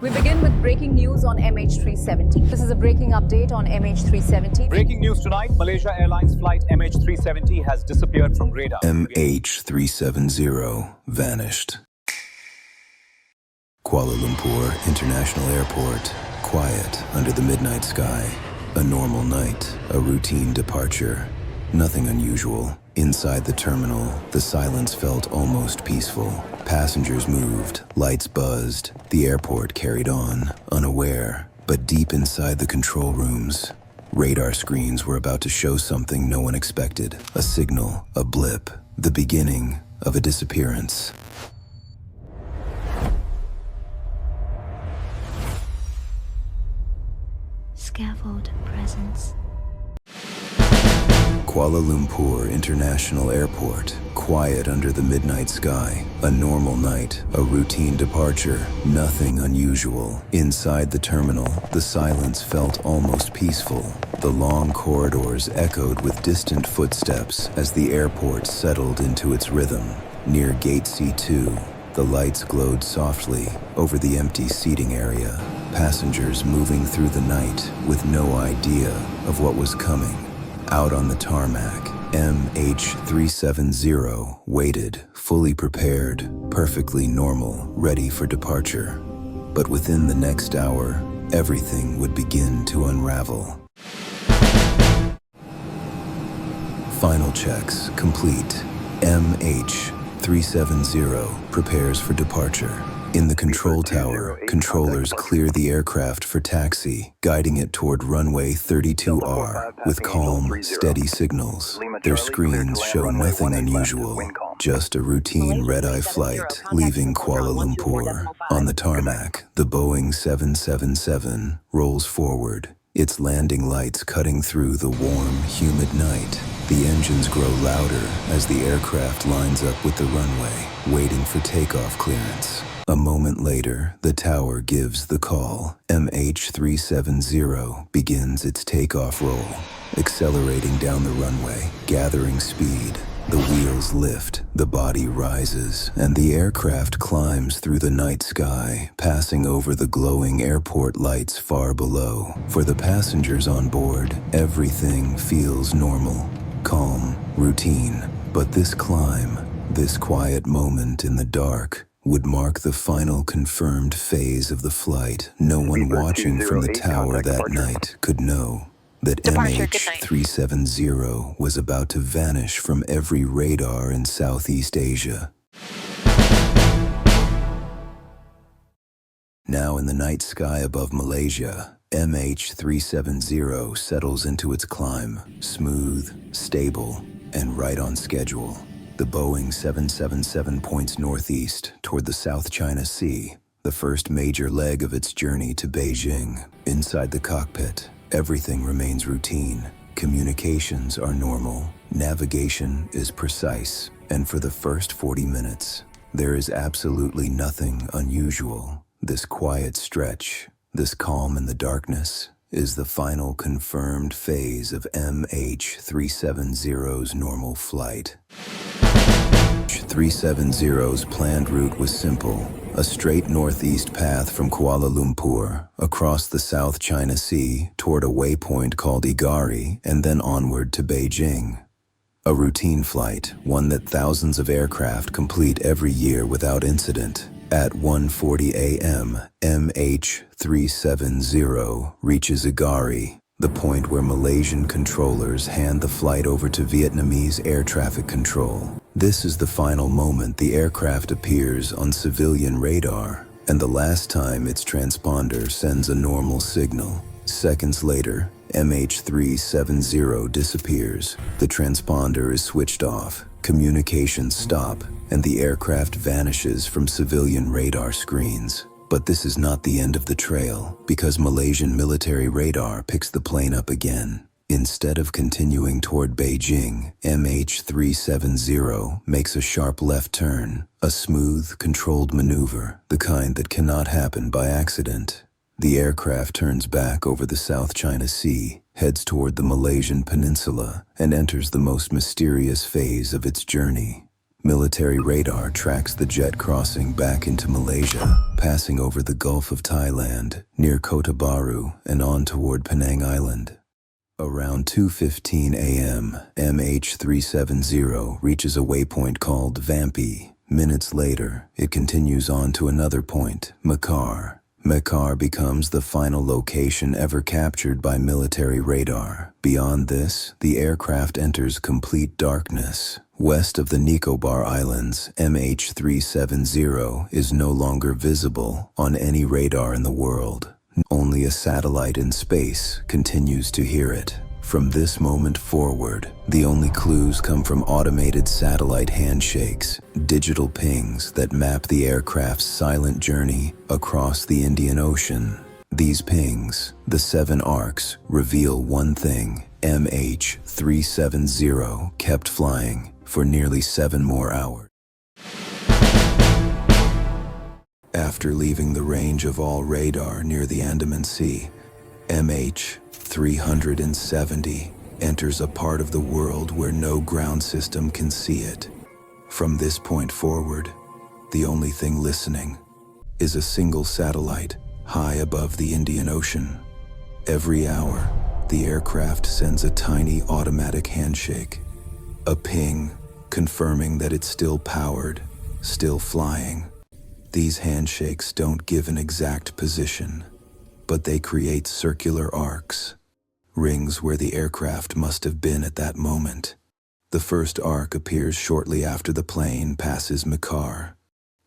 We begin with breaking news on MH370. This is a breaking update on MH370. Breaking news tonight, Malaysia Airlines Flight MH370 has disappeared from radar. MH370 vanished. Kuala Lumpur International Airport, quiet under the midnight sky. A normal night, a routine departure. Nothing unusual. Inside the terminal, the silence felt almost peaceful. Passengers moved, lights buzzed, the airport carried on, unaware. But deep inside the control rooms, radar screens were about to show something no one expected. A signal, a blip, the beginning of a disappearance. Scaffold presence. Kuala Lumpur International Airport, quiet under the midnight sky. A normal night, a routine departure, nothing unusual. Inside the terminal, the silence felt almost peaceful. The long corridors echoed with distant footsteps as the airport settled into its rhythm. Near Gate C2, the lights glowed softly over the empty seating area. Passengers moving through the night with no idea of what was coming. Out on the tarmac, MH370 waited, fully prepared, perfectly normal, ready for departure. But within the next hour, everything would begin to unravel. Final checks complete. MH370 prepares for departure. In the control tower, controllers clear the aircraft for taxi, guiding it toward runway 32R with calm, steady signals. Their screens show nothing unusual, just a routine red-eye flight leaving Kuala Lumpur. On the tarmac, the Boeing 777 rolls forward, its landing lights cutting through the warm, humid night. The engines grow louder as the aircraft lines up with the runway, waiting for takeoff clearance. A moment later, the tower gives the call. MH370 begins its takeoff roll, accelerating down the runway, gathering speed. The wheels lift, the body rises, and the aircraft climbs through the night sky, passing over the glowing airport lights far below. For the passengers on board, everything feels normal, calm, routine. But this climb, this quiet moment in the dark, would mark the final confirmed phase of the flight. No one watching from the tower that night could know that MH370 was about to vanish from every radar in Southeast Asia. Now in the night sky above Malaysia, MH370 settles into its climb, smooth, stable, and right on schedule. The Boeing 777 points northeast toward the South China Sea, the first major leg of its journey to Beijing. Inside the cockpit, everything remains routine. Communications are normal, navigation is precise, and for the first 40 minutes, there is absolutely nothing unusual. This quiet stretch, this calm in the darkness, is the final confirmed phase of MH370's normal flight. 370's planned route was simple, a straight northeast path from Kuala Lumpur, across the South China Sea toward a waypoint called Igari, and then onward to Beijing. A routine flight, one that thousands of aircraft complete every year without incident. At 1:40 a.m., MH370 reaches Igari, the point where Malaysian controllers hand the flight over to Vietnamese air traffic control. This is the final moment the aircraft appears on civilian radar, and the last time its transponder sends a normal signal. Seconds later, MH370 disappears. The transponder is switched off, communications stop, and the aircraft vanishes from civilian radar screens. But this is not the end of the trail, because Malaysian military radar picks the plane up again. Instead of continuing toward Beijing, MH370 makes a sharp left turn, a smooth, controlled maneuver, the kind that cannot happen by accident. The aircraft turns back over the South China Sea, heads toward the Malaysian peninsula, and enters the most mysterious phase of its journey. Military radar tracks the jet crossing back into Malaysia, passing over the Gulf of Thailand, near Kota Baru, and on toward Penang Island. Around 2:15 a.m., MH370 reaches a waypoint called Vampi. Minutes later, it continues on to another point, Mekar. Mekar becomes the final location ever captured by military radar. Beyond this, the aircraft enters complete darkness. West of the Nicobar Islands, MH370 is no longer visible on any radar in the world. Only a satellite in space continues to hear it. From this moment forward, the only clues come from automated satellite handshakes, digital pings that map the aircraft's silent journey across the Indian Ocean. These pings, the 7 arcs, reveal one thing: MH370 kept flying for nearly 7 more hours. After leaving the range of all radar near the Andaman Sea, MH370 enters a part of the world where no ground system can see it. From this point forward, the only thing listening is a single satellite high above the Indian Ocean. Every hour, the aircraft sends a tiny automatic handshake, a ping confirming that it's still powered, still flying. These handshakes don't give an exact position, but they create circular arcs, rings where the aircraft must have been at that moment. The first arc appears shortly after the plane passes Mekar.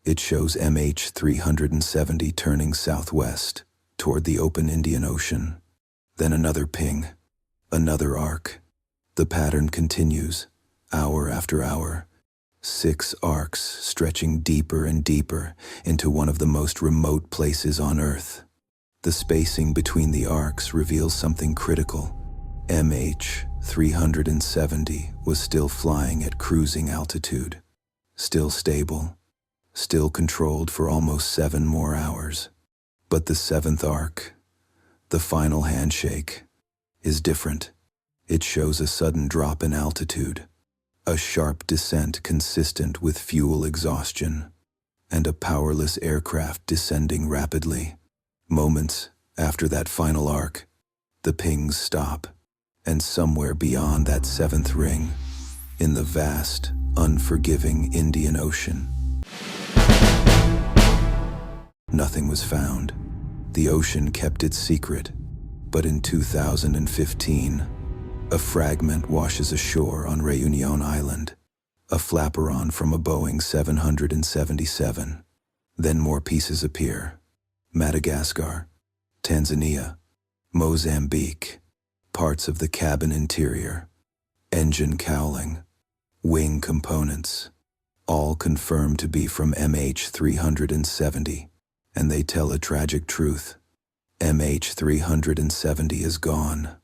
It shows MH370 turning southwest toward the open Indian Ocean. Then another ping, another arc. The pattern continues, hour after hour. 6 arcs stretching deeper and deeper into one of the most remote places on Earth. The spacing between the arcs reveals something critical. MH370 was still flying at cruising altitude, still stable, still controlled for almost 7 more hours. But the 7th arc, the final handshake, is different. It shows a sudden drop in altitude, a sharp descent consistent with fuel exhaustion, and a powerless aircraft descending rapidly. Moments after that final arc, the pings stop, and somewhere beyond that 7th ring, in the vast, unforgiving Indian Ocean, nothing was found. The ocean kept its secret, but in 2015, a fragment washes ashore on Réunion Island, a flaperon from a Boeing 777. Then more pieces appear: Madagascar, Tanzania, Mozambique, parts of the cabin interior, engine cowling, wing components, all confirmed to be from MH370, and they tell a tragic truth. MH370 is gone.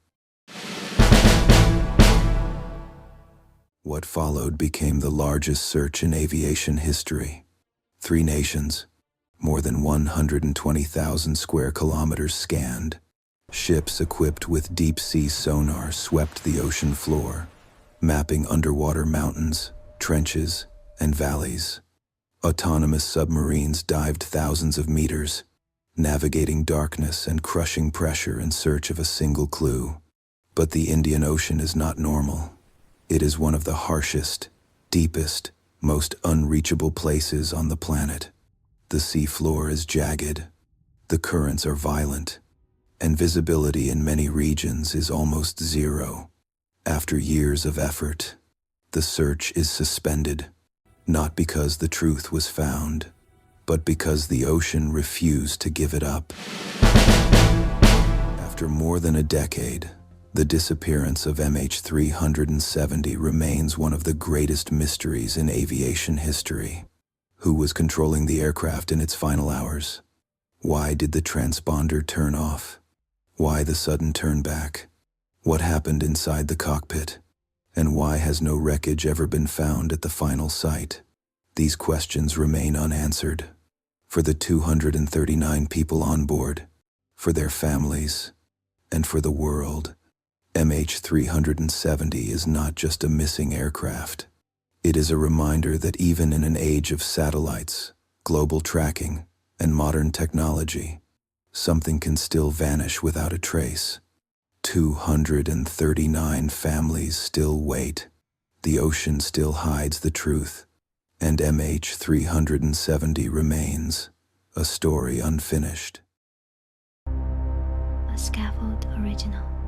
What followed became the largest search in aviation history. 3 nations, more than 120,000 square kilometers scanned. Ships equipped with deep-sea sonar swept the ocean floor, mapping underwater mountains, trenches, and valleys. Autonomous submarines dived thousands of meters, navigating darkness and crushing pressure in search of a single clue. But the Indian Ocean is not normal. It is one of the harshest, deepest, most unreachable places on the planet. The sea floor is jagged, the currents are violent, and visibility in many regions is almost zero. After years of effort, the search is suspended, not because the truth was found, but because the ocean refused to give it up. After more than a decade, the disappearance of MH370 remains one of the greatest mysteries in aviation history. Who was controlling the aircraft in its final hours? Why did the transponder turn off? Why the sudden turn back? What happened inside the cockpit? And why has no wreckage ever been found at the final site? These questions remain unanswered. For the 239 people on board, for their families, and for the world, MH370 is not just a missing aircraft. It is a reminder that even in an age of satellites, global tracking, and modern technology, something can still vanish without a trace. 239 families still wait. The ocean still hides the truth, and MH370 remains a story unfinished. A Scaffold original.